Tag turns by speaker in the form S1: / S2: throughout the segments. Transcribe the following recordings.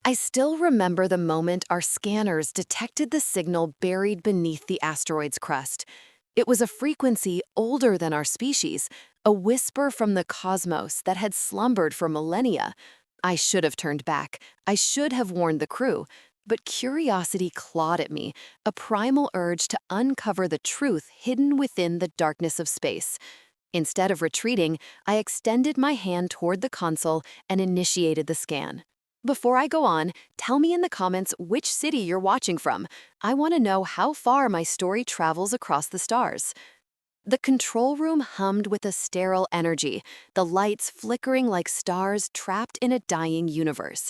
S1: I still remember the moment our scanners detected the signal buried beneath the asteroid's crust. It was a frequency older than our species, a whisper from the cosmos that had slumbered for millennia. I should have turned back. I should have warned the crew. But curiosity clawed at me, a primal urge to uncover the truth hidden within the darkness of space. Instead of retreating, I extended my hand toward the console and initiated the scan. Before I go on, tell me in the comments which city you're watching from. I want to know how far my story travels across the stars. The control room hummed with a sterile energy, the lights flickering like stars trapped in a dying universe.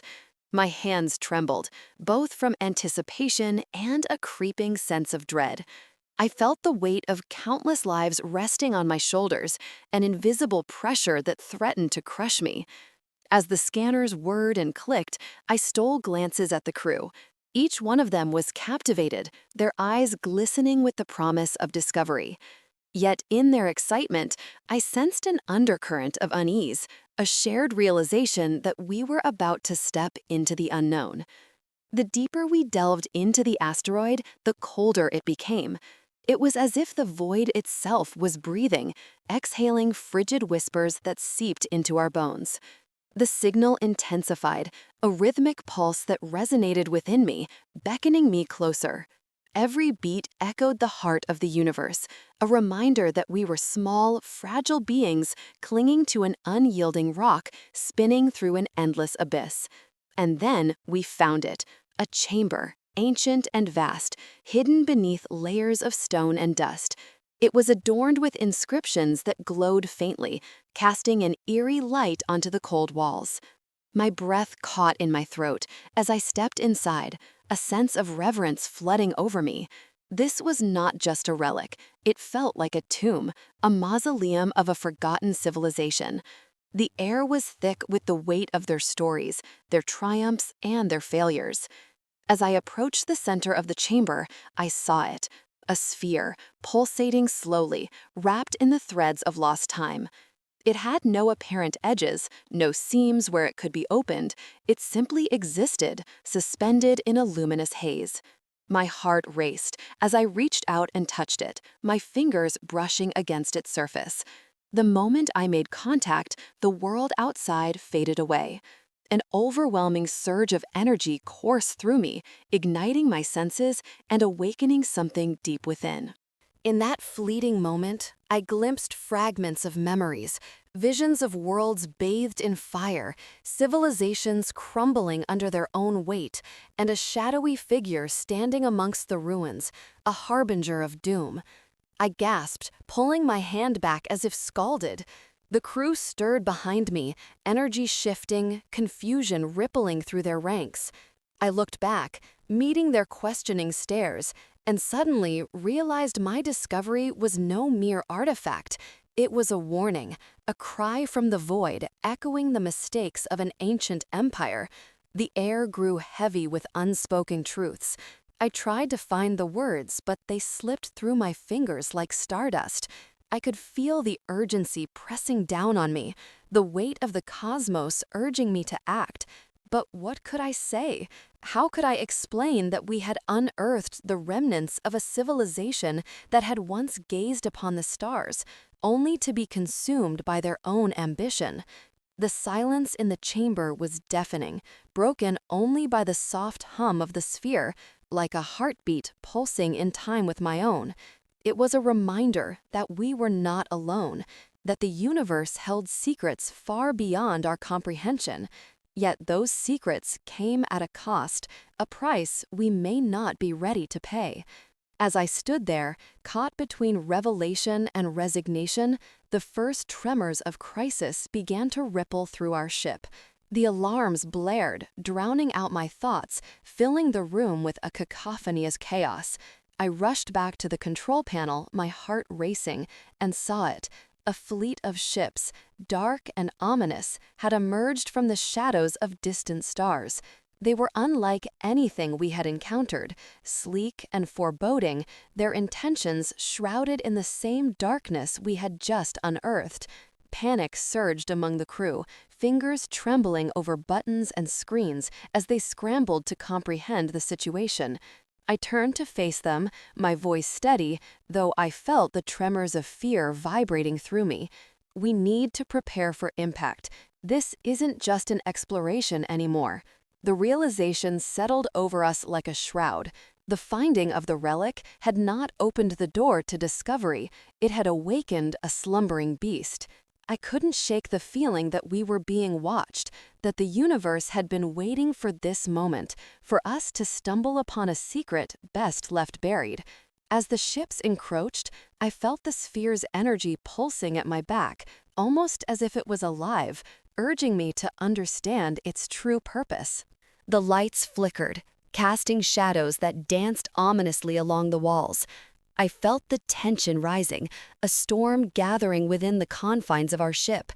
S1: My hands trembled, both from anticipation and a creeping sense of dread. I felt the weight of countless lives resting on my shoulders, an invisible pressure that threatened to crush me. As the scanners whirred and clicked, I stole glances at the crew. Each one of them was captivated, their eyes glistening with the promise of discovery. Yet in their excitement, I sensed an undercurrent of unease, a shared realization that we were about to step into the unknown. The deeper we delved into the asteroid, the colder it became. It was as if the void itself was breathing, exhaling frigid whispers that seeped into our bones. The signal intensified, a rhythmic pulse that resonated within me, beckoning me closer. Every beat echoed the heart of the universe, a reminder that we were small, fragile beings clinging to an unyielding rock, spinning through an endless abyss. And then we found it, a chamber, ancient and vast, hidden beneath layers of stone and dust. It was adorned with inscriptions that glowed faintly, casting an eerie light onto the cold walls. My breath caught in my throat as I stepped inside, a sense of reverence flooding over me. This was not just a relic. It felt like a tomb, a mausoleum of a forgotten civilization. The air was thick with the weight of their stories, their triumphs, and their failures. As I approached the center of the chamber, I saw it, a sphere, pulsating slowly, wrapped in the threads of lost time. It had no apparent edges, no seams where it could be opened. It simply existed, suspended in a luminous haze. My heart raced as I reached out and touched it, my fingers brushing against its surface. The moment I made contact, the world outside faded away. An overwhelming surge of energy coursed through me, igniting my senses and awakening something deep within. In that fleeting moment, I glimpsed fragments of memories, visions of worlds bathed in fire, civilizations crumbling under their own weight, and a shadowy figure standing amongst the ruins, a harbinger of doom. I gasped, pulling my hand back as if scalded. The crew stirred behind me, energy shifting, confusion rippling through their ranks. I looked back, meeting their questioning stares, and suddenly realized my discovery was no mere artifact. It was a warning, a cry from the void echoing the mistakes of an ancient empire. The air grew heavy with unspoken truths. I tried to find the words, but they slipped through my fingers like stardust. I could feel the urgency pressing down on me, the weight of the cosmos urging me to act. But what could I say? How could I explain that we had unearthed the remnants of a civilization that had once gazed upon the stars, only to be consumed by their own ambition? The silence in the chamber was deafening, broken only by the soft hum of the sphere, like a heartbeat pulsing in time with my own. It was a reminder that we were not alone, that the universe held secrets far beyond our comprehension. Yet those secrets came at a cost, a price we may not be ready to pay. As I stood there, caught between revelation and resignation, the first tremors of crisis began to ripple through our ship. The alarms blared, drowning out my thoughts, filling the room with a cacophony of chaos. I rushed back to the control panel, my heart racing, and saw it. A fleet of ships, dark and ominous, had emerged from the shadows of distant stars. They were unlike anything we had encountered, sleek and foreboding, their intentions shrouded in the same darkness we had just unearthed. Panic surged among the crew, fingers trembling over buttons and screens as they scrambled to comprehend the situation. I turned to face them, my voice steady, though I felt the tremors of fear vibrating through me. We need to prepare for impact. This isn't just an exploration anymore. The realization settled over us like a shroud. The finding of the relic had not opened the door to discovery, it had awakened a slumbering beast. I couldn't shake the feeling that we were being watched, that the universe had been waiting for this moment, for us to stumble upon a secret best left buried. As the ships encroached, I felt the sphere's energy pulsing at my back, almost as if it was alive, urging me to understand its true purpose. The lights flickered, casting shadows that danced ominously along the walls. I felt the tension rising, a storm gathering within the confines of our ship.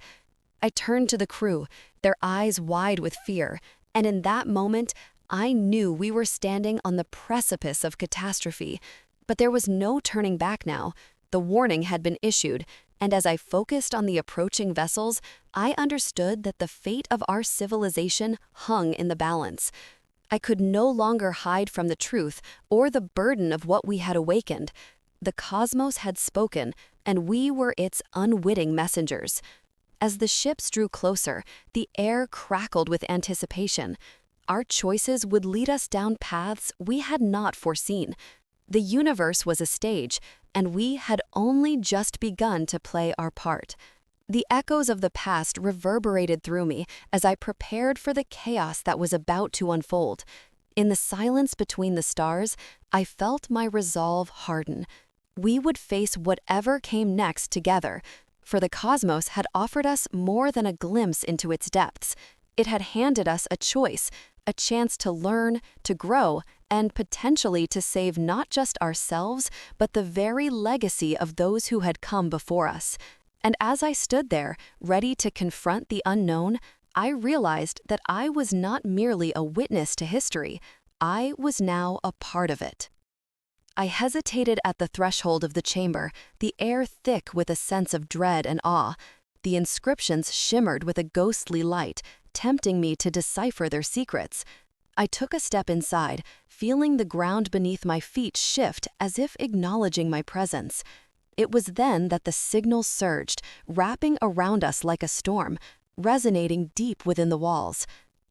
S1: I turned to the crew, their eyes wide with fear, and in that moment, I knew we were standing on the precipice of catastrophe. But there was no turning back now. The warning had been issued, and as I focused on the approaching vessels, I understood that the fate of our civilization hung in the balance. I could no longer hide from the truth or the burden of what we had awakened. The cosmos had spoken, and we were its unwitting messengers. As the ships drew closer, the air crackled with anticipation. Our choices would lead us down paths we had not foreseen. The universe was a stage, and we had only just begun to play our part. The echoes of the past reverberated through me as I prepared for the chaos that was about to unfold. In the silence between the stars, I felt my resolve harden. We would face whatever came next together, for the cosmos had offered us more than a glimpse into its depths. It had handed us a choice, a chance to learn, to grow, and potentially to save not just ourselves, but the very legacy of those who had come before us. And as I stood there, ready to confront the unknown, I realized that I was not merely a witness to history, I was now a part of it. I hesitated at the threshold of the chamber, the air thick with a sense of dread and awe. The inscriptions shimmered with a ghostly light, tempting me to decipher their secrets. I took a step inside, feeling the ground beneath my feet shift as if acknowledging my presence. It was then that the signal surged, wrapping around us like a storm, resonating deep within the walls.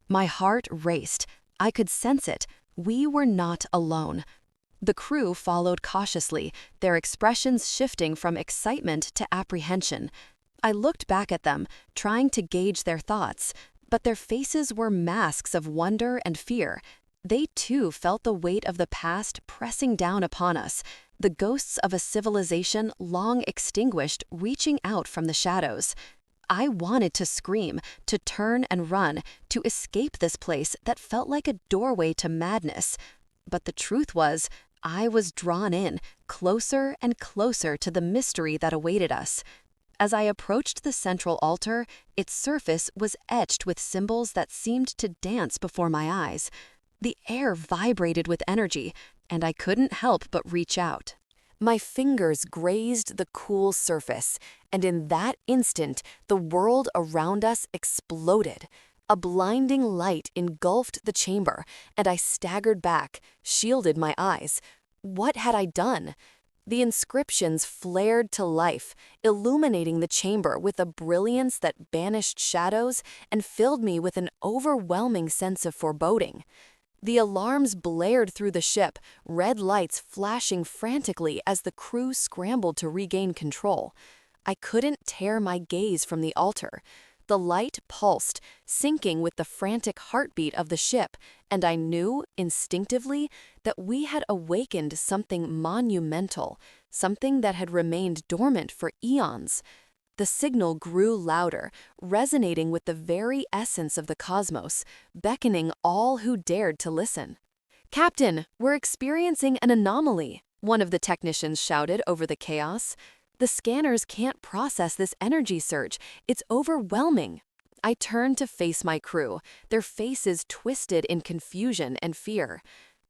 S1: My heart raced. I could sense it. We were not alone. The crew followed cautiously, their expressions shifting from excitement to apprehension. I looked back at them, trying to gauge their thoughts, but their faces were masks of wonder and fear. They too felt the weight of the past pressing down upon us, the ghosts of a civilization long extinguished reaching out from the shadows. I wanted to scream, to turn and run, to escape this place that felt like a doorway to madness. But the truth was, I was drawn in, closer and closer to the mystery that awaited us. As I approached the central altar, its surface was etched with symbols that seemed to dance before my eyes. The air vibrated with energy, and I couldn't help but reach out. My fingers grazed the cool surface, and in that instant, the world around us exploded. A blinding light engulfed the chamber, and I staggered back, shielded my eyes. What had I done? The inscriptions flared to life, illuminating the chamber with a brilliance that banished shadows and filled me with an overwhelming sense of foreboding. The alarms blared through the ship, red lights flashing frantically as the crew scrambled to regain control. I couldn't tear my gaze from the altar. The light pulsed, syncing with the frantic heartbeat of the ship, and I knew, instinctively, that we had awakened something monumental, something that had remained dormant for eons. The signal grew louder, resonating with the very essence of the cosmos, beckoning all who dared to listen. "Captain, we're experiencing an anomaly," one of the technicians shouted over the chaos. "The scanners can't process this energy surge. It's overwhelming." I turned to face my crew, their faces twisted in confusion and fear.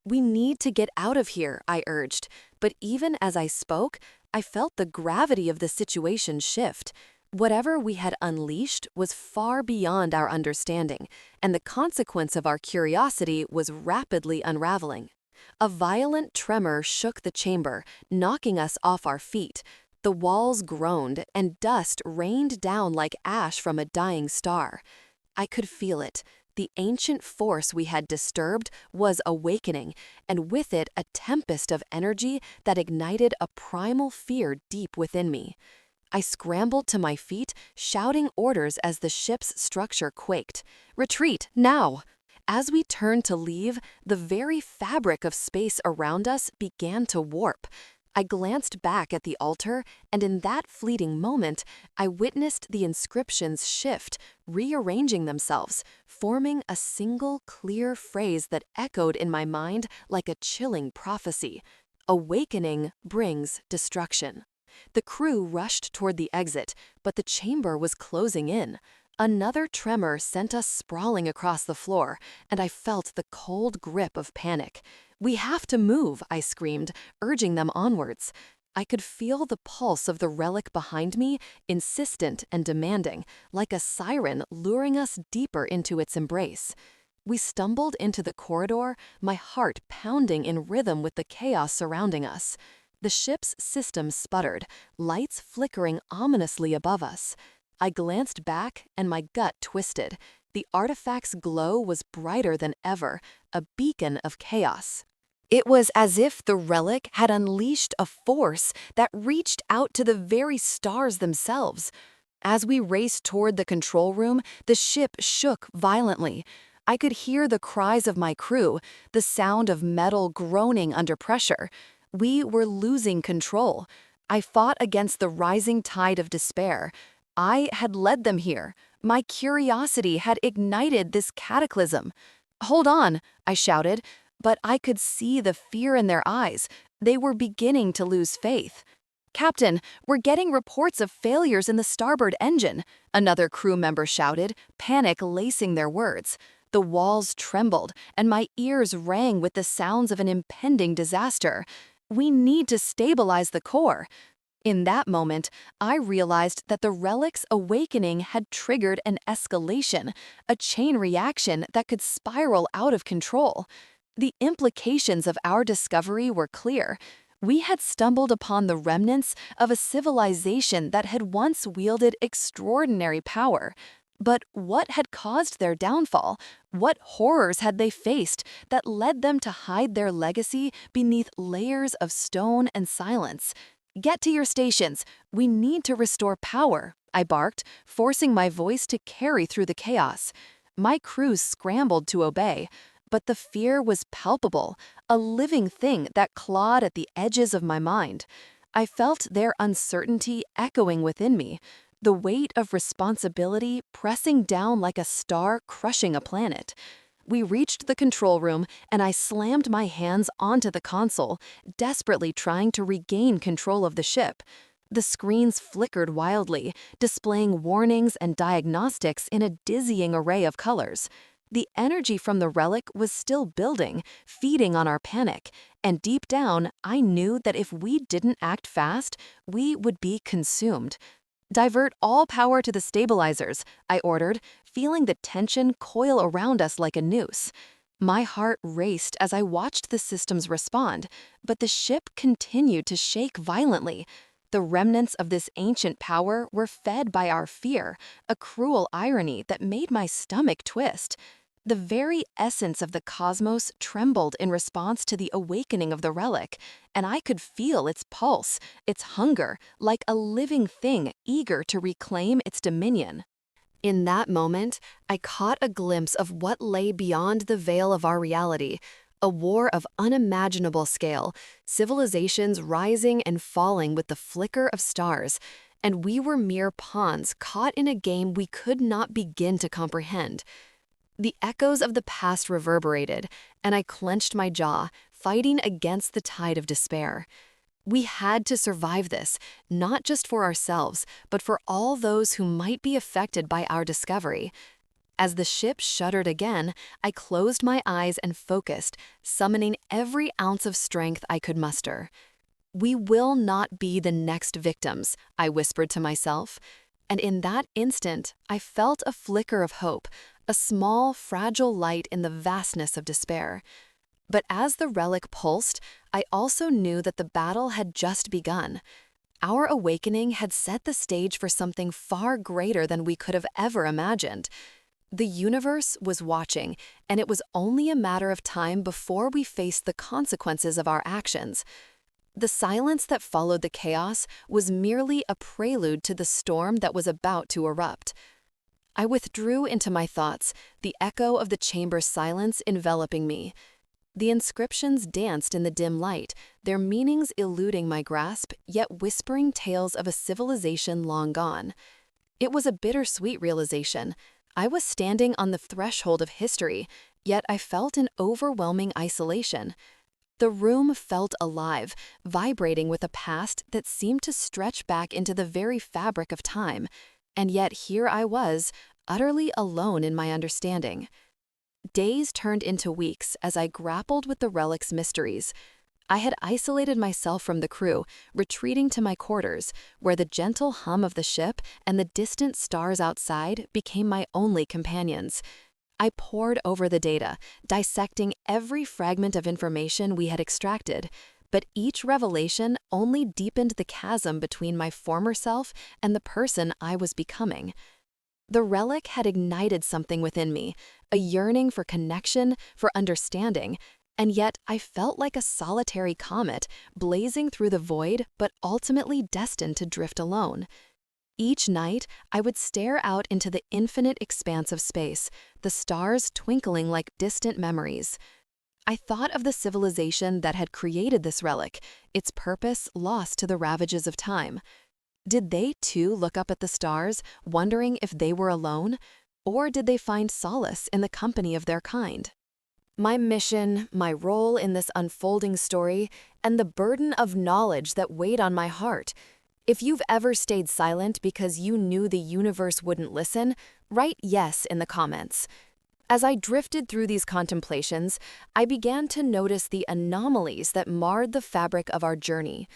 S1: "We need to get out of here," I urged, but even as I spoke, I felt the gravity of the situation shift. Whatever we had unleashed was far beyond our understanding, and the consequence of our curiosity was rapidly unraveling. A violent tremor shook the chamber, knocking us off our feet. The walls groaned, and dust rained down like ash from a dying star. I could feel it. The ancient force we had disturbed was awakening, and with it a tempest of energy that ignited a primal fear deep within me. I scrambled to my feet, shouting orders as the ship's structure quaked. "Retreat, now!" As we turned to leave, the very fabric of space around us began to warp. I glanced back at the altar, and in that fleeting moment, I witnessed the inscriptions shift, rearranging themselves, forming a single clear phrase that echoed in my mind like a chilling prophecy. Awakening brings destruction. The crew rushed toward the exit, but the chamber was closing in. Another tremor sent us sprawling across the floor, and I felt the cold grip of panic. "We have to move," I screamed, urging them onwards. I could feel the pulse of the relic behind me, insistent and demanding, like a siren luring us deeper into its embrace. We stumbled into the corridor, my heart pounding in rhythm with the chaos surrounding us. The ship's system sputtered, lights flickering ominously above us. I glanced back, and my gut twisted. The artifact's glow was brighter than ever, a beacon of chaos. It was as if the relic had unleashed a force that reached out to the very stars themselves. As we raced toward the control room, the ship shook violently. I could hear the cries of my crew, the sound of metal groaning under pressure. We were losing control. I fought against the rising tide of despair. I had led them here. My curiosity had ignited this cataclysm. "Hold on," I shouted, but I could see the fear in their eyes. They were beginning to lose faith. "Captain, we're getting reports of failures in the starboard engine," another crew member shouted, panic lacing their words. The walls trembled, and my ears rang with the sounds of an impending disaster. "We need to stabilize the core." In that moment, I realized that the relic's awakening had triggered an escalation, a chain reaction that could spiral out of control. The implications of our discovery were clear. We had stumbled upon the remnants of a civilization that had once wielded extraordinary power. But what had caused their downfall? What horrors had they faced that led them to hide their legacy beneath layers of stone and silence? "Get to your stations. We need to restore power," I barked, forcing my voice to carry through the chaos. My crew scrambled to obey, but the fear was palpable, a living thing that clawed at the edges of my mind. I felt their uncertainty echoing within me, the weight of responsibility pressing down like a star crushing a planet. We reached the control room, and I slammed my hands onto the console, desperately trying to regain control of the ship. The screens flickered wildly, displaying warnings and diagnostics in a dizzying array of colors. The energy from the relic was still building, feeding on our panic, and deep down, I knew that if we didn't act fast, we would be consumed. "Divert all power to the stabilizers," I ordered, feeling the tension coil around us like a noose. My heart raced as I watched the systems respond, but the ship continued to shake violently. The remnants of this ancient power were fed by our fear, a cruel irony that made my stomach twist. The very essence of the cosmos trembled in response to the awakening of the relic, and I could feel its pulse, its hunger, like a living thing eager to reclaim its dominion. In that moment, I caught a glimpse of what lay beyond the veil of our reality, a war of unimaginable scale, civilizations rising and falling with the flicker of stars, and we were mere pawns caught in a game we could not begin to comprehend. The echoes of the past reverberated, and I clenched my jaw, fighting against the tide of despair. We had to survive this, not just for ourselves, but for all those who might be affected by our discovery. As the ship shuddered again, I closed my eyes and focused, summoning every ounce of strength I could muster. "We will not be the next victims," I whispered to myself. And in that instant, I felt a flicker of hope, a small, fragile light in the vastness of despair. But as the relic pulsed, I also knew that the battle had just begun. Our awakening had set the stage for something far greater than we could have ever imagined. The universe was watching, and it was only a matter of time before we faced the consequences of our actions. The silence that followed the chaos was merely a prelude to the storm that was about to erupt. I withdrew into my thoughts, the echo of the chamber's silence enveloping me. The inscriptions danced in the dim light, their meanings eluding my grasp, yet whispering tales of a civilization long gone. It was a bittersweet realization. I was standing on the threshold of history, yet I felt an overwhelming isolation. The room felt alive, vibrating with a past that seemed to stretch back into the very fabric of time, and yet here I was, utterly alone in my understanding. Days turned into weeks as I grappled with the relic's mysteries. I had isolated myself from the crew, retreating to my quarters, where the gentle hum of the ship and the distant stars outside became my only companions. I pored over the data, dissecting every fragment of information we had extracted, but each revelation only deepened the chasm between my former self and the person I was becoming. The relic had ignited something within me, a yearning for connection, for understanding, and yet I felt like a solitary comet, blazing through the void but ultimately destined to drift alone. Each night, I would stare out into the infinite expanse of space, the stars twinkling like distant memories. I thought of the civilization that had created this relic, its purpose lost to the ravages of time. Did they too look up at the stars, wondering if they were alone? Or did they find solace in the company of their kind? My mission, my role in this unfolding story, and the burden of knowledge that weighed on my heart. If you've ever stayed silent because you knew the universe wouldn't listen, write yes in the comments. As I drifted through these contemplations, I began to notice the anomalies that marred the fabric of our journey.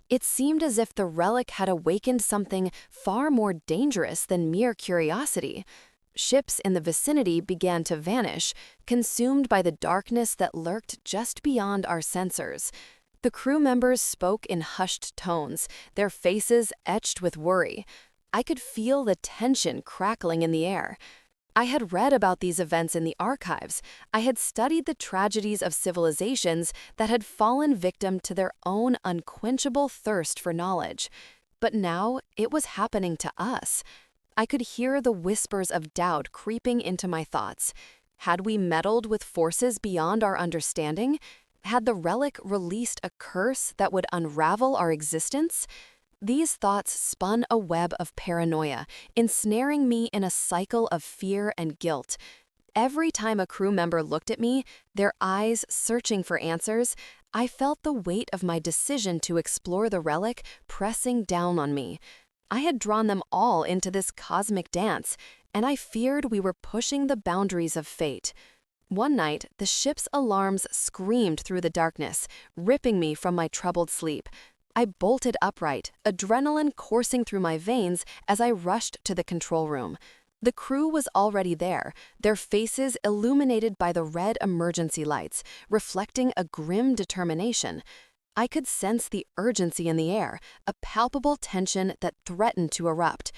S1: It seemed as if the relic had awakened something far more dangerous than mere curiosity. Ships in the vicinity began to vanish, consumed by the darkness that lurked just beyond our sensors. The crew members spoke in hushed tones, their faces etched with worry. I could feel the tension crackling in the air. I had read about these events in the archives. I had studied the tragedies of civilizations that had fallen victim to their own unquenchable thirst for knowledge. But now it was happening to us. I could hear the whispers of doubt creeping into my thoughts. Had we meddled with forces beyond our understanding? Had the relic released a curse that would unravel our existence? These thoughts spun a web of paranoia, ensnaring me in a cycle of fear and guilt. Every time a crew member looked at me, their eyes searching for answers, I felt the weight of my decision to explore the relic pressing down on me. I had drawn them all into this cosmic dance, and I feared we were pushing the boundaries of fate. One night, the ship's alarms screamed through the darkness, ripping me from my troubled sleep. I bolted upright, adrenaline coursing through my veins as I rushed to the control room. The crew was already there, their faces illuminated by the red emergency lights, reflecting a grim determination. I could sense the urgency in the air, a palpable tension that threatened to erupt.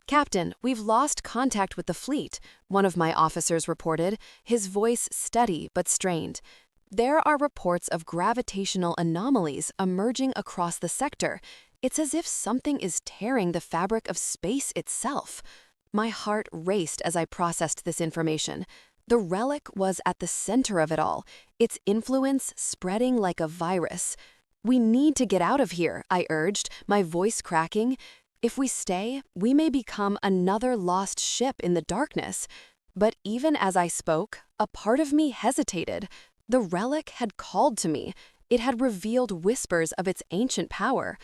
S1: "Captain, we've lost contact with the fleet," one of my officers reported, his voice steady but strained. "There are reports of gravitational anomalies emerging across the sector. It's as if something is tearing the fabric of space itself." My heart raced as I processed this information. The relic was at the center of it all, its influence spreading like a virus. "We need to get out of here," I urged, my voice cracking. "If we stay, we may become another lost ship in the darkness." But even as I spoke, a part of me hesitated. The relic had called to me. It had revealed whispers of its ancient power.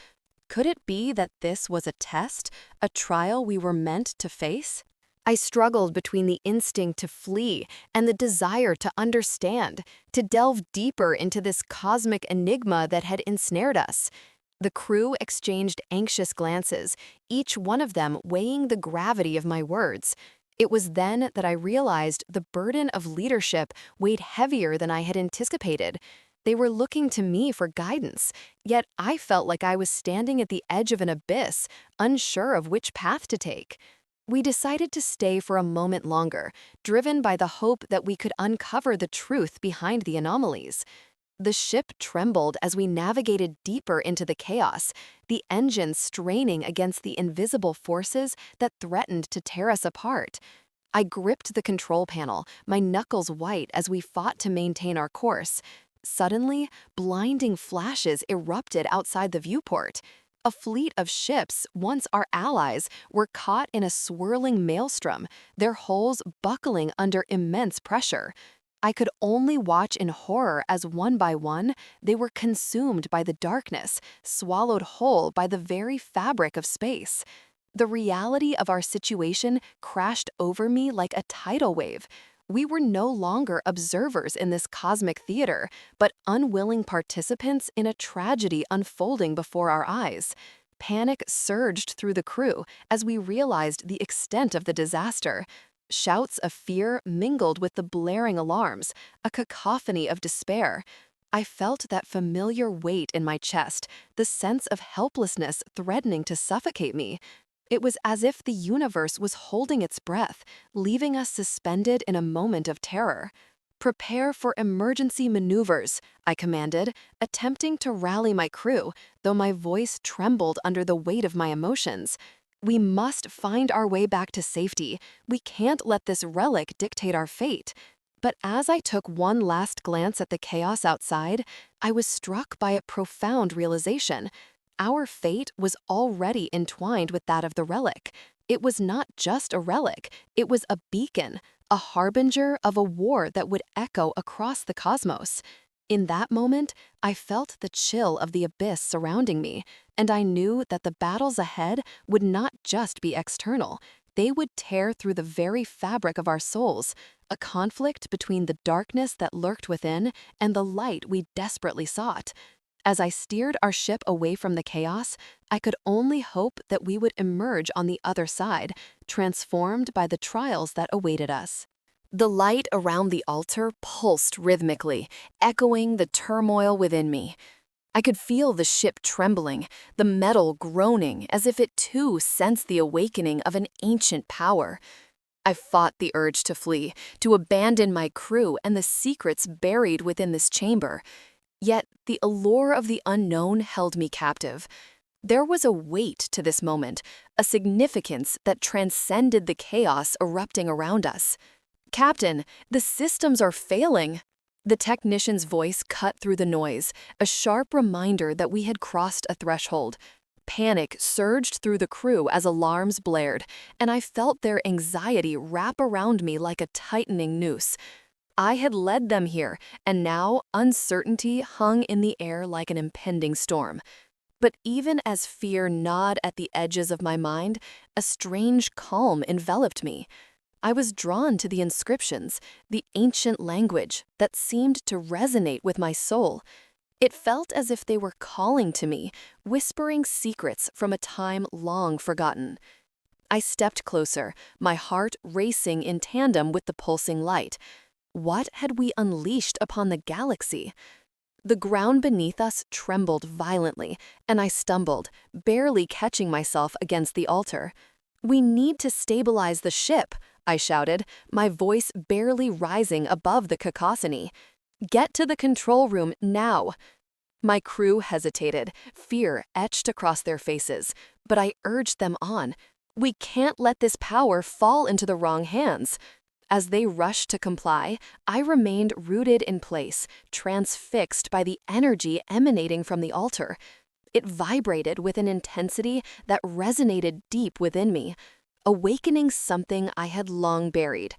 S1: Could it be that this was a test, a trial we were meant to face? I struggled between the instinct to flee and the desire to understand, to delve deeper into this cosmic enigma that had ensnared us. The crew exchanged anxious glances, each one of them weighing the gravity of my words. It was then that I realized the burden of leadership weighed heavier than I had anticipated. They were looking to me for guidance, yet I felt like I was standing at the edge of an abyss, unsure of which path to take. We decided to stay for a moment longer, driven by the hope that we could uncover the truth behind the anomalies. The ship trembled as we navigated deeper into the chaos, the engine straining against the invisible forces that threatened to tear us apart. I gripped the control panel, my knuckles white as we fought to maintain our course. Suddenly, blinding flashes erupted outside the viewport. A fleet of ships, once our allies, were caught in a swirling maelstrom, their hulls buckling under immense pressure. I could only watch in horror as one by one, they were consumed by the darkness, swallowed whole by the very fabric of space. The reality of our situation crashed over me like a tidal wave. We were no longer observers in this cosmic theater, but unwilling participants in a tragedy unfolding before our eyes. Panic surged through the crew as we realized the extent of the disaster. Shouts of fear mingled with the blaring alarms, a cacophony of despair. I felt that familiar weight in my chest, the sense of helplessness threatening to suffocate me. It was as if the universe was holding its breath, leaving us suspended in a moment of terror. "Prepare for emergency maneuvers," I commanded, attempting to rally my crew, though my voice trembled under the weight of my emotions. "We must find our way back to safety. We can't let this relic dictate our fate." But as I took one last glance at the chaos outside, I was struck by a profound realization. Our fate was already entwined with that of the relic. It was not just a relic, it was a beacon, a harbinger of a war that would echo across the cosmos. In that moment, I felt the chill of the abyss surrounding me, and I knew that the battles ahead would not just be external. They would tear through the very fabric of our souls, a conflict between the darkness that lurked within and the light we desperately sought. As I steered our ship away from the chaos, I could only hope that we would emerge on the other side, transformed by the trials that awaited us. The light around the altar pulsed rhythmically, echoing the turmoil within me. I could feel the ship trembling, the metal groaning, as if it too sensed the awakening of an ancient power. I fought the urge to flee, to abandon my crew and the secrets buried within this chamber. Yet the allure of the unknown held me captive. There was a weight to this moment, a significance that transcended the chaos erupting around us. "Captain, the systems are failing." The technician's voice cut through the noise, a sharp reminder that we had crossed a threshold. Panic surged through the crew as alarms blared, and I felt their anxiety wrap around me like a tightening noose. I had led them here, and now uncertainty hung in the air like an impending storm. But even as fear gnawed at the edges of my mind, a strange calm enveloped me. I was drawn to the inscriptions, the ancient language that seemed to resonate with my soul. It felt as if they were calling to me, whispering secrets from a time long forgotten. I stepped closer, my heart racing in tandem with the pulsing light. What had we unleashed upon the galaxy? The ground beneath us trembled violently, and I stumbled, barely catching myself against the altar. "We need to stabilize the ship," I shouted, my voice barely rising above the cacophony. "Get to the control room now." My crew hesitated, fear etched across their faces, but I urged them on. "We can't let this power fall into the wrong hands." As they rushed to comply, I remained rooted in place, transfixed by the energy emanating from the altar. It vibrated with an intensity that resonated deep within me, awakening something I had long buried.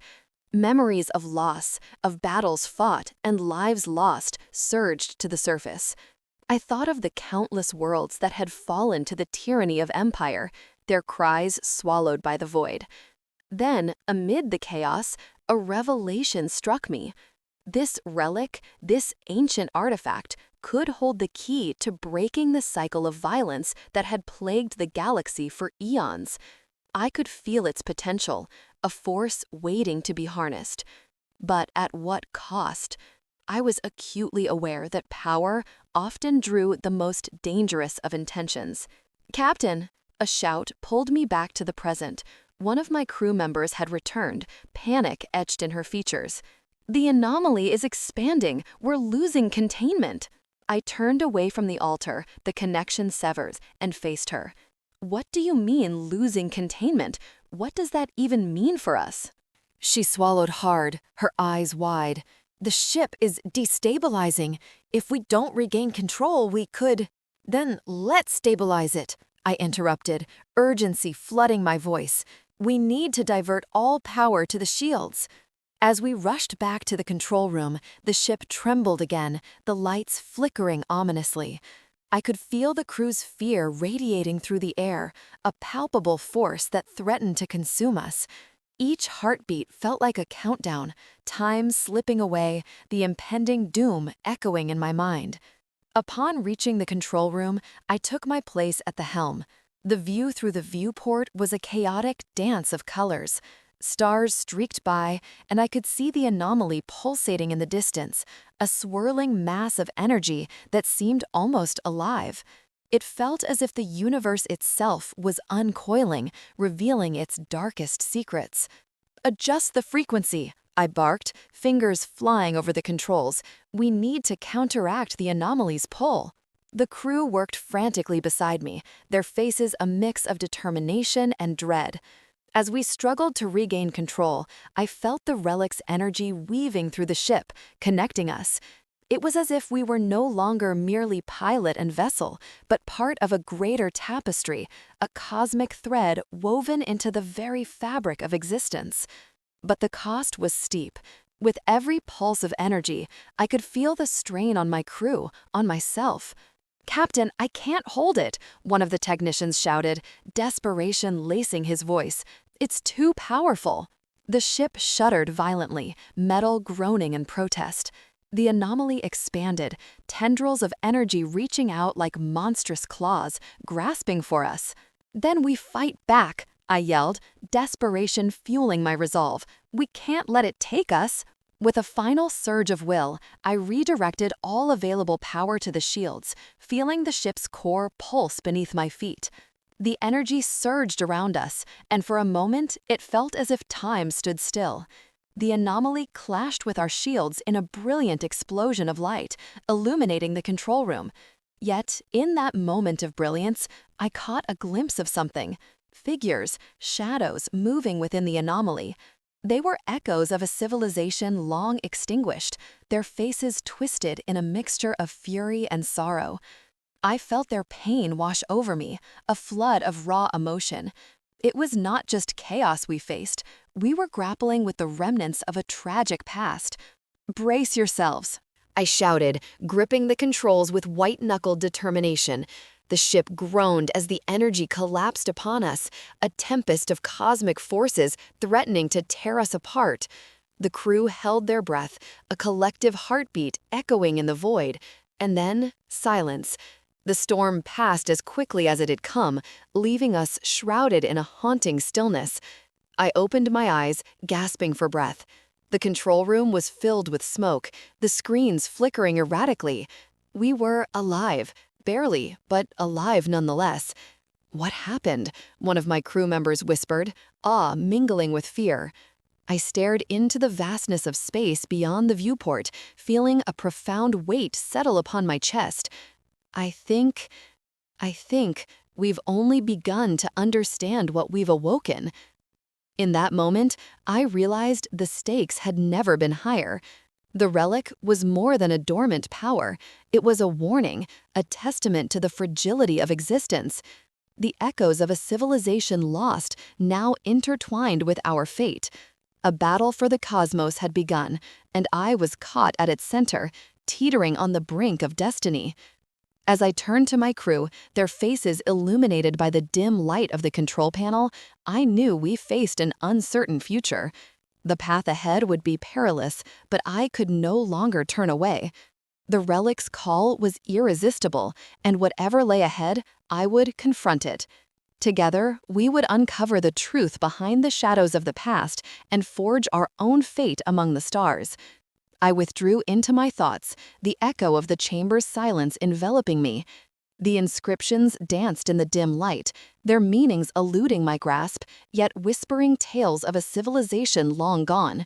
S1: Memories of loss, of battles fought, and lives lost surged to the surface. I thought of the countless worlds that had fallen to the tyranny of empire, their cries swallowed by the void. Then, amid the chaos, a revelation struck me. This relic, this ancient artifact, could hold the key to breaking the cycle of violence that had plagued the galaxy for eons. I could feel its potential, a force waiting to be harnessed. But at what cost? I was acutely aware that power often drew the most dangerous of intentions. "Captain!" A shout pulled me back to the present. One of my crew members had returned, panic etched in her features. "The anomaly is expanding. We're losing containment." I turned away from the altar, the connection severed, and faced her. "What do you mean, losing containment? What does that even mean for us?" She swallowed hard, her eyes wide. "The ship is destabilizing. If we don't regain control, we could—" "Then let's stabilize it," I interrupted, urgency flooding my voice. "We need to divert all power to the shields." As we rushed back to the control room, the ship trembled again, the lights flickering ominously. I could feel the crew's fear radiating through the air, a palpable force that threatened to consume us. Each heartbeat felt like a countdown, time slipping away, the impending doom echoing in my mind. Upon reaching the control room, I took my place at the helm. The view through the viewport was a chaotic dance of colors. Stars streaked by, and I could see the anomaly pulsating in the distance, a swirling mass of energy that seemed almost alive. It felt as if the universe itself was uncoiling, revealing its darkest secrets. "Adjust the frequency," I barked, fingers flying over the controls. "We need to counteract the anomaly's pull." The crew worked frantically beside me, their faces a mix of determination and dread. As we struggled to regain control, I felt the relic's energy weaving through the ship, connecting us. It was as if we were no longer merely pilot and vessel, but part of a greater tapestry, a cosmic thread woven into the very fabric of existence. But the cost was steep. With every pulse of energy, I could feel the strain on my crew, on myself. "Captain, I can't hold it," one of the technicians shouted, desperation lacing his voice. "It's too powerful." The ship shuddered violently, metal groaning in protest. The anomaly expanded, tendrils of energy reaching out like monstrous claws, grasping for us. "Then we fight back," I yelled, desperation fueling my resolve. "We can't let it take us." With a final surge of will, I redirected all available power to the shields, feeling the ship's core pulse beneath my feet. The energy surged around us, and for a moment it felt as if time stood still. The anomaly clashed with our shields in a brilliant explosion of light, illuminating the control room. Yet, in that moment of brilliance, I caught a glimpse of something. Figures, shadows moving within the anomaly. They were echoes of a civilization long extinguished, their faces twisted in a mixture of fury and sorrow. I felt their pain wash over me, a flood of raw emotion. It was not just chaos we faced, we were grappling with the remnants of a tragic past. "Brace yourselves," I shouted, gripping the controls with white-knuckled determination. The ship groaned as the energy collapsed upon us, a tempest of cosmic forces threatening to tear us apart. The crew held their breath, a collective heartbeat echoing in the void, and then silence. The storm passed as quickly as it had come, leaving us shrouded in a haunting stillness. I opened my eyes, gasping for breath. The control room was filled with smoke, the screens flickering erratically. We were alive. Barely, but alive nonetheless. "What happened?" one of my crew members whispered, awe mingling with fear. I stared into the vastness of space beyond the viewport, feeling a profound weight settle upon my chest. I think we've only begun to understand what we've awoken." In that moment, I realized the stakes had never been higher. The relic was more than a dormant power. It was a warning, a testament to the fragility of existence. The echoes of a civilization lost, now intertwined with our fate. A battle for the cosmos had begun, and I was caught at its center, teetering on the brink of destiny. As I turned to my crew, their faces illuminated by the dim light of the control panel, I knew we faced an uncertain future. The path ahead would be perilous, but I could no longer turn away. The relic's call was irresistible, and whatever lay ahead, I would confront it. Together, we would uncover the truth behind the shadows of the past and forge our own fate among the stars. I withdrew into my thoughts, the echo of the chamber's silence enveloping me. The inscriptions danced in the dim light, their meanings eluding my grasp, yet whispering tales of a civilization long gone.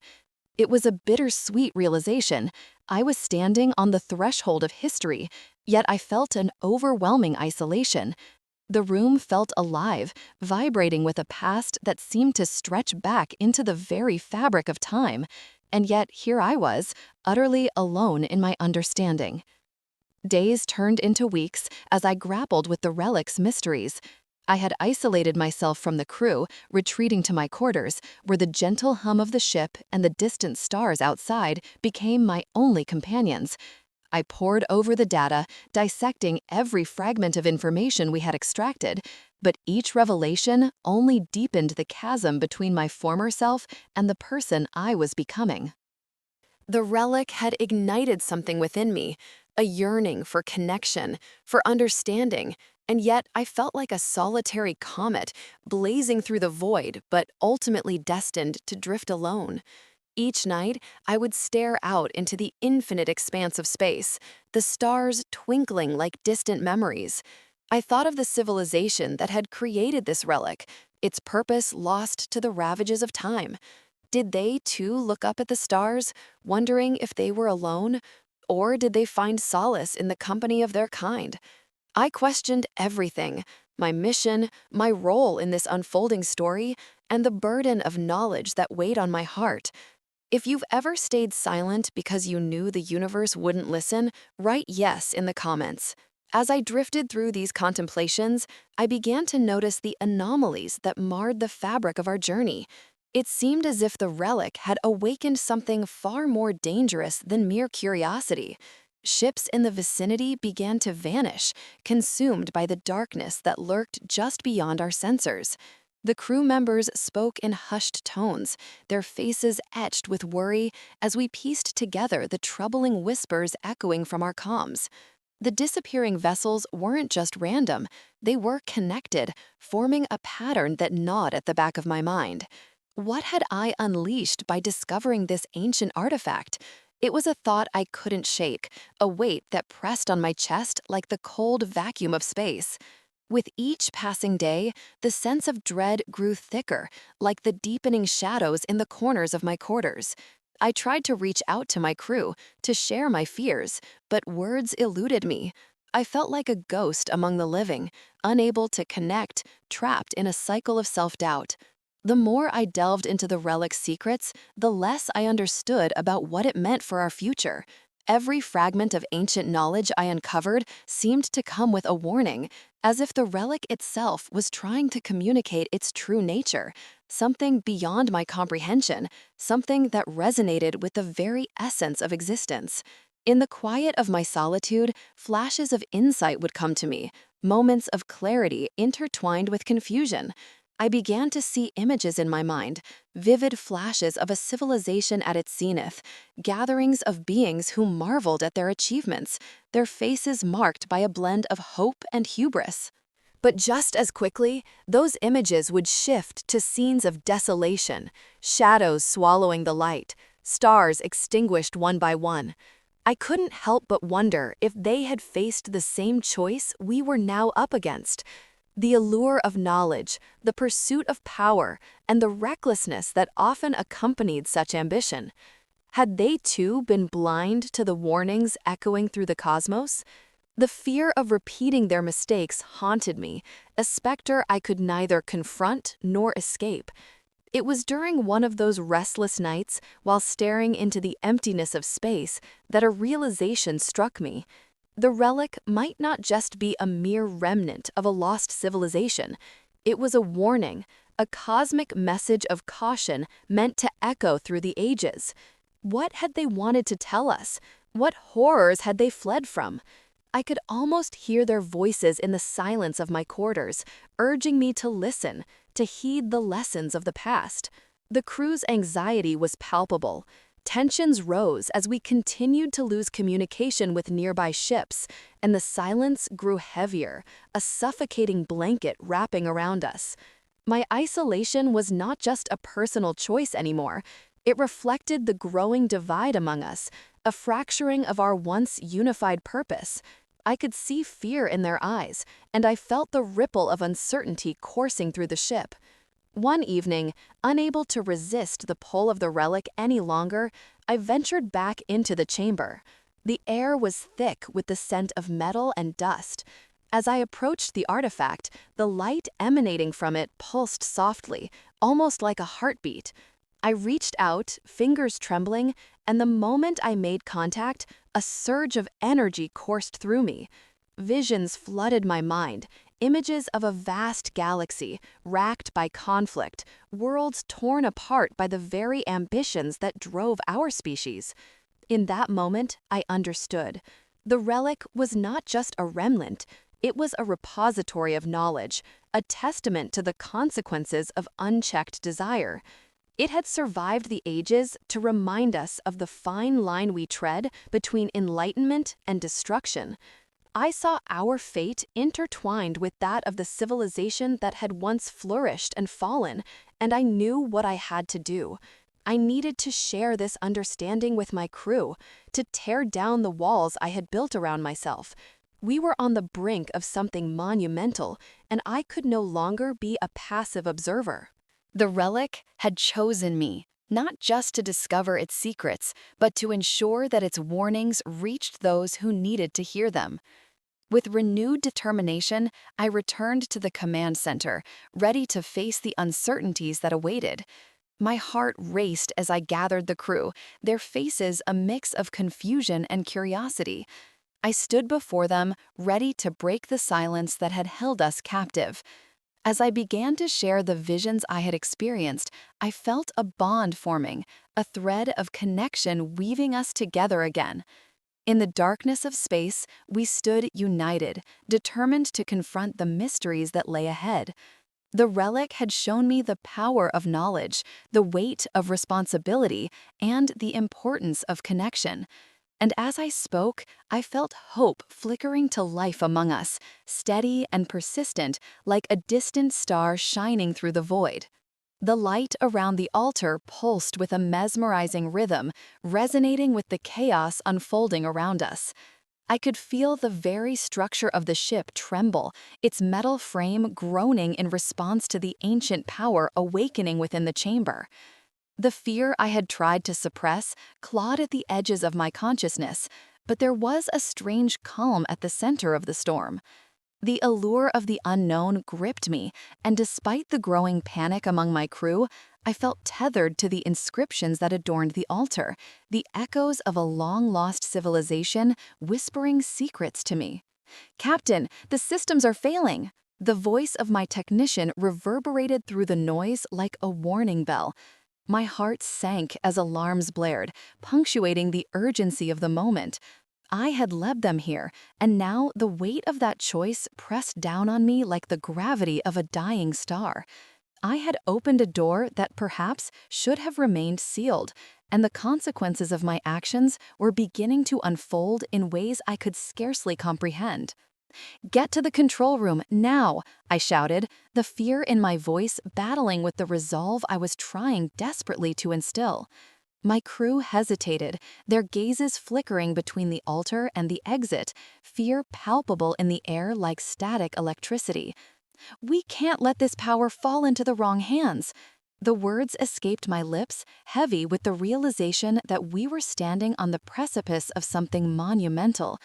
S1: It was a bittersweet realization. I was standing on the threshold of history, yet I felt an overwhelming isolation. The room felt alive, vibrating with a past that seemed to stretch back into the very fabric of time. And yet here I was, utterly alone in my understanding. Days turned into weeks as I grappled with the relic's mysteries. I had isolated myself from the crew, retreating to my quarters, where the gentle hum of the ship and the distant stars outside became my only companions. I pored over the data, dissecting every fragment of information we had extracted, but each revelation only deepened the chasm between my former self and the person I was becoming. The relic had ignited something within me, a yearning for connection, for understanding, and yet I felt like a solitary comet, blazing through the void, but ultimately destined to drift alone. Each night, I would stare out into the infinite expanse of space, the stars twinkling like distant memories. I thought of the civilization that had created this relic, its purpose lost to the ravages of time. Did they, too, look up at the stars, wondering if they were alone? Or did they find solace in the company of their kind? I questioned everything, my mission, my role in this unfolding story, and the burden of knowledge that weighed on my heart. If you've ever stayed silent because you knew the universe wouldn't listen, write yes in the comments. As I drifted through these contemplations, I began to notice the anomalies that marred the fabric of our journey. It seemed as if the relic had awakened something far more dangerous than mere curiosity. Ships in the vicinity began to vanish, consumed by the darkness that lurked just beyond our sensors. The crew members spoke in hushed tones, their faces etched with worry as we pieced together the troubling whispers echoing from our comms. The disappearing vessels weren't just random, they were connected, forming a pattern that gnawed at the back of my mind. What had I unleashed by discovering this ancient artifact? It was a thought I couldn't shake, a weight that pressed on my chest like the cold vacuum of space. With each passing day, the sense of dread grew thicker, like the deepening shadows in the corners of my quarters. I tried to reach out to my crew, to share my fears, but words eluded me. I felt like a ghost among the living, unable to connect, trapped in a cycle of self-doubt. The more I delved into the relic's secrets, the less I understood about what it meant for our future. Every fragment of ancient knowledge I uncovered seemed to come with a warning, as if the relic itself was trying to communicate its true nature, something beyond my comprehension, something that resonated with the very essence of existence. In the quiet of my solitude, flashes of insight would come to me, moments of clarity intertwined with confusion. I began to see images in my mind, vivid flashes of a civilization at its zenith, gatherings of beings who marveled at their achievements, their faces marked by a blend of hope and hubris. But just as quickly, those images would shift to scenes of desolation, shadows swallowing the light, stars extinguished one by one. I couldn't help but wonder if they had faced the same choice we were now up against. The allure of knowledge, the pursuit of power, and the recklessness that often accompanied such ambition. Had they too been blind to the warnings echoing through the cosmos? The fear of repeating their mistakes haunted me, a specter I could neither confront nor escape. It was during one of those restless nights, while staring into the emptiness of space, that a realization struck me. The relic might not just be a mere remnant of a lost civilization. It was a warning, a cosmic message of caution meant to echo through the ages. What had they wanted to tell us? What horrors had they fled from? I could almost hear their voices in the silence of my quarters, urging me to listen, to heed the lessons of the past. The crew's anxiety was palpable. Tensions rose as we continued to lose communication with nearby ships, and the silence grew heavier, a suffocating blanket wrapping around us. My isolation was not just a personal choice anymore. It reflected the growing divide among us, a fracturing of our once unified purpose. I could see fear in their eyes, and I felt the ripple of uncertainty coursing through the ship. One evening, unable to resist the pull of the relic any longer, I ventured back into the chamber. The air was thick with the scent of metal and dust. As I approached the artifact, the light emanating from it pulsed softly, almost like a heartbeat. I reached out, fingers trembling, and the moment I made contact, a surge of energy coursed through me. Visions flooded my mind, images of a vast galaxy, racked by conflict, worlds torn apart by the very ambitions that drove our species. In that moment, I understood. The relic was not just a remnant, it was a repository of knowledge, a testament to the consequences of unchecked desire. It had survived the ages to remind us of the fine line we tread between enlightenment and destruction. I saw our fate intertwined with that of the civilization that had once flourished and fallen, and I knew what I had to do. I needed to share this understanding with my crew, to tear down the walls I had built around myself. We were on the brink of something monumental, and I could no longer be a passive observer. The relic had chosen me, not just to discover its secrets, but to ensure that its warnings reached those who needed to hear them. With renewed determination, I returned to the command center, ready to face the uncertainties that awaited. My heart raced as I gathered the crew, their faces a mix of confusion and curiosity. I stood before them, ready to break the silence that had held us captive. As I began to share the visions I had experienced, I felt a bond forming, a thread of connection weaving us together again. In the darkness of space, we stood united, determined to confront the mysteries that lay ahead. The relic had shown me the power of knowledge, the weight of responsibility, and the importance of connection. And as I spoke, I felt hope flickering to life among us, steady and persistent, like a distant star shining through the void. The light around the altar pulsed with a mesmerizing rhythm, resonating with the chaos unfolding around us. I could feel the very structure of the ship tremble, its metal frame groaning in response to the ancient power awakening within the chamber. The fear I had tried to suppress clawed at the edges of my consciousness, but there was a strange calm at the center of the storm. The allure of the unknown gripped me, and despite the growing panic among my crew, I felt tethered to the inscriptions that adorned the altar, the echoes of a long-lost civilization whispering secrets to me. "Captain, the systems are failing!" The voice of my technician reverberated through the noise like a warning bell. My heart sank as alarms blared, punctuating the urgency of the moment. I had led them here, and now the weight of that choice pressed down on me like the gravity of a dying star. I had opened a door that perhaps should have remained sealed, and the consequences of my actions were beginning to unfold in ways I could scarcely comprehend. "Get to the control room, now!" I shouted, the fear in my voice battling with the resolve I was trying desperately to instill. My crew hesitated, their gazes flickering between the altar and the exit, fear palpable in the air like static electricity. "We can't let this power fall into the wrong hands." The words escaped my lips, heavy with the realization that we were standing on the precipice of something monumental.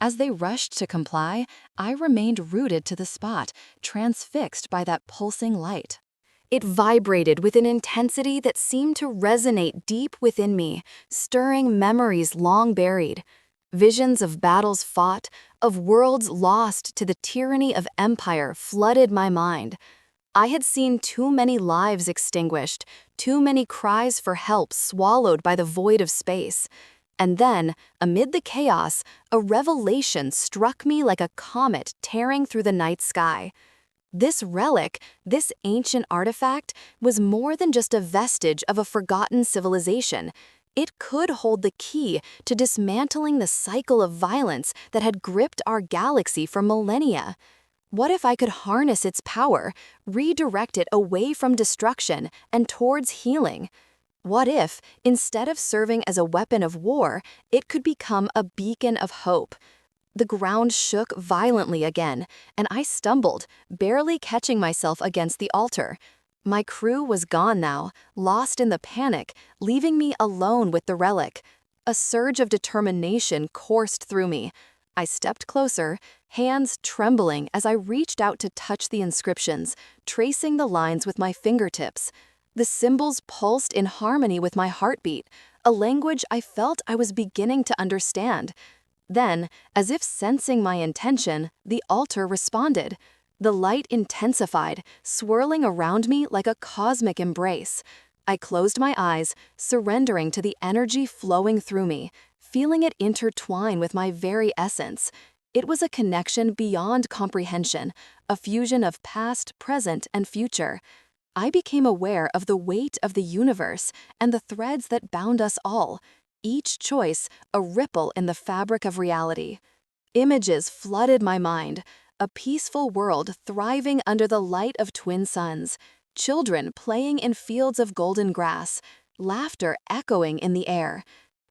S1: As they rushed to comply, I remained rooted to the spot, transfixed by that pulsing light. It vibrated with an intensity that seemed to resonate deep within me, stirring memories long buried. Visions of battles fought, of worlds lost to the tyranny of empire flooded my mind. I had seen too many lives extinguished, too many cries for help swallowed by the void of space. And then, amid the chaos, a revelation struck me like a comet tearing through the night sky. This relic, this ancient artifact, was more than just a vestige of a forgotten civilization. It could hold the key to dismantling the cycle of violence that had gripped our galaxy for millennia. What if I could harness its power, redirect it away from destruction and towards healing? What if, instead of serving as a weapon of war, it could become a beacon of hope? The ground shook violently again, and I stumbled, barely catching myself against the altar. My crew was gone now, lost in the panic, leaving me alone with the relic. A surge of determination coursed through me. I stepped closer, hands trembling as I reached out to touch the inscriptions, tracing the lines with my fingertips. The symbols pulsed in harmony with my heartbeat, a language I felt I was beginning to understand. Then, as if sensing my intention, the altar responded. The light intensified, swirling around me like a cosmic embrace. I closed my eyes, surrendering to the energy flowing through me, feeling it intertwine with my very essence. It was a connection beyond comprehension, a fusion of past, present, and future. I became aware of the weight of the universe and the threads that bound us all, each choice a ripple in the fabric of reality. Images flooded my mind, a peaceful world thriving under the light of twin suns, children playing in fields of golden grass, laughter echoing in the air.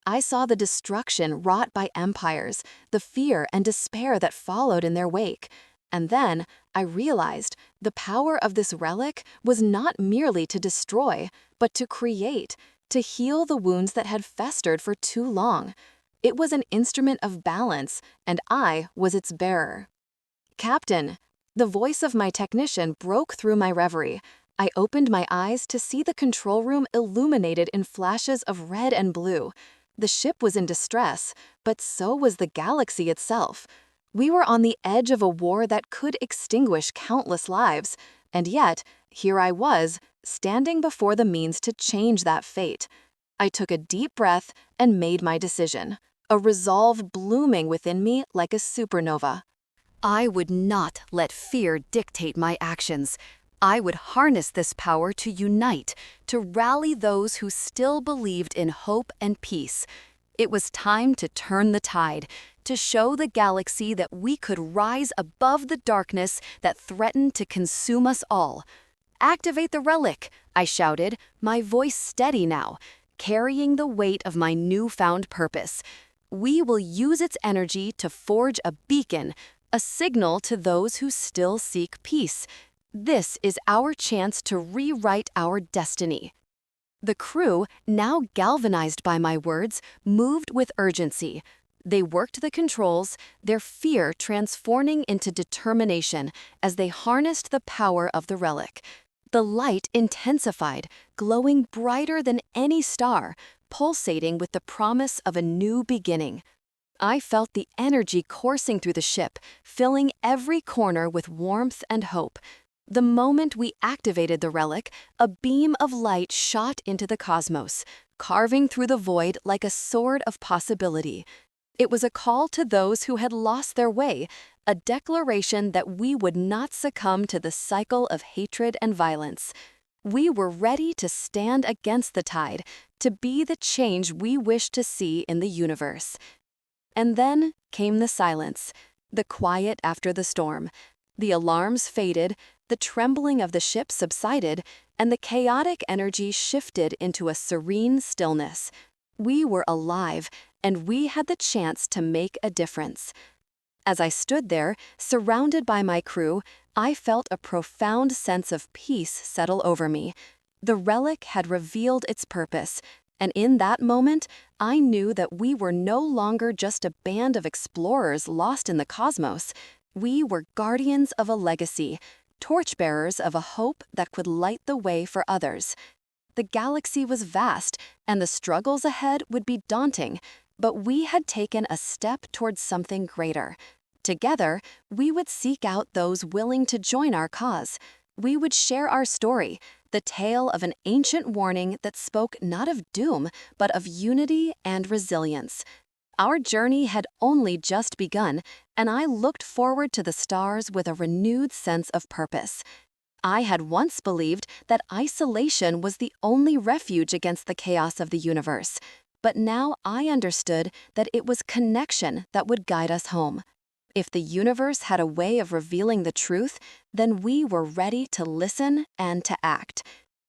S1: I saw the destruction wrought by empires, the fear and despair that followed in their wake. And then I realized the power of this relic was not merely to destroy, but to create, to heal the wounds that had festered for too long. It was an instrument of balance, and I was its bearer. "Captain!" The voice of my technician broke through my reverie. I opened my eyes to see the control room illuminated in flashes of red and blue. The ship was in distress, but so was the galaxy itself. We were on the edge of a war that could extinguish countless lives, and yet, here I was, standing before the means to change that fate. I took a deep breath and made my decision, a resolve blooming within me like a supernova. I would not let fear dictate my actions. I would harness this power to unite, to rally those who still believed in hope and peace. It was time to turn the tide, to show the galaxy that we could rise above the darkness that threatened to consume us all. "Activate the relic," I shouted, my voice steady now, carrying the weight of my newfound purpose. "We will use its energy to forge a beacon, a signal to those who still seek peace. This is our chance to rewrite our destiny." The crew, now galvanized by my words, moved with urgency. They worked the controls, their fear transforming into determination as they harnessed the power of the relic. The light intensified, glowing brighter than any star, pulsating with the promise of a new beginning. I felt the energy coursing through the ship, filling every corner with warmth and hope. The moment we activated the relic, a beam of light shot into the cosmos, carving through the void like a sword of possibility. It was a call to those who had lost their way, a declaration that we would not succumb to the cycle of hatred and violence. We were ready to stand against the tide, to be the change we wished to see in the universe. And then came the silence, the quiet after the storm. The alarms faded, the trembling of the ship subsided, and the chaotic energy shifted into a serene stillness. We were alive, and we had the chance to make a difference. As I stood there, surrounded by my crew, I felt a profound sense of peace settle over me. The relic had revealed its purpose, and in that moment, I knew that we were no longer just a band of explorers lost in the cosmos. We were guardians of a legacy, torchbearers of a hope that could light the way for others. The galaxy was vast, and the struggles ahead would be daunting, but we had taken a step towards something greater. Together, we would seek out those willing to join our cause. We would share our story, the tale of an ancient warning that spoke not of doom, but of unity and resilience. Our journey had only just begun, and I looked forward to the stars with a renewed sense of purpose. I had once believed that isolation was the only refuge against the chaos of the universe, but now I understood that it was connection that would guide us home. If the universe had a way of revealing the truth, then we were ready to listen and to act.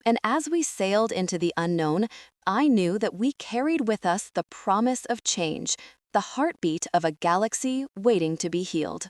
S1: And as we sailed into the unknown, I knew that we carried with us the promise of change, the heartbeat of a galaxy waiting to be healed.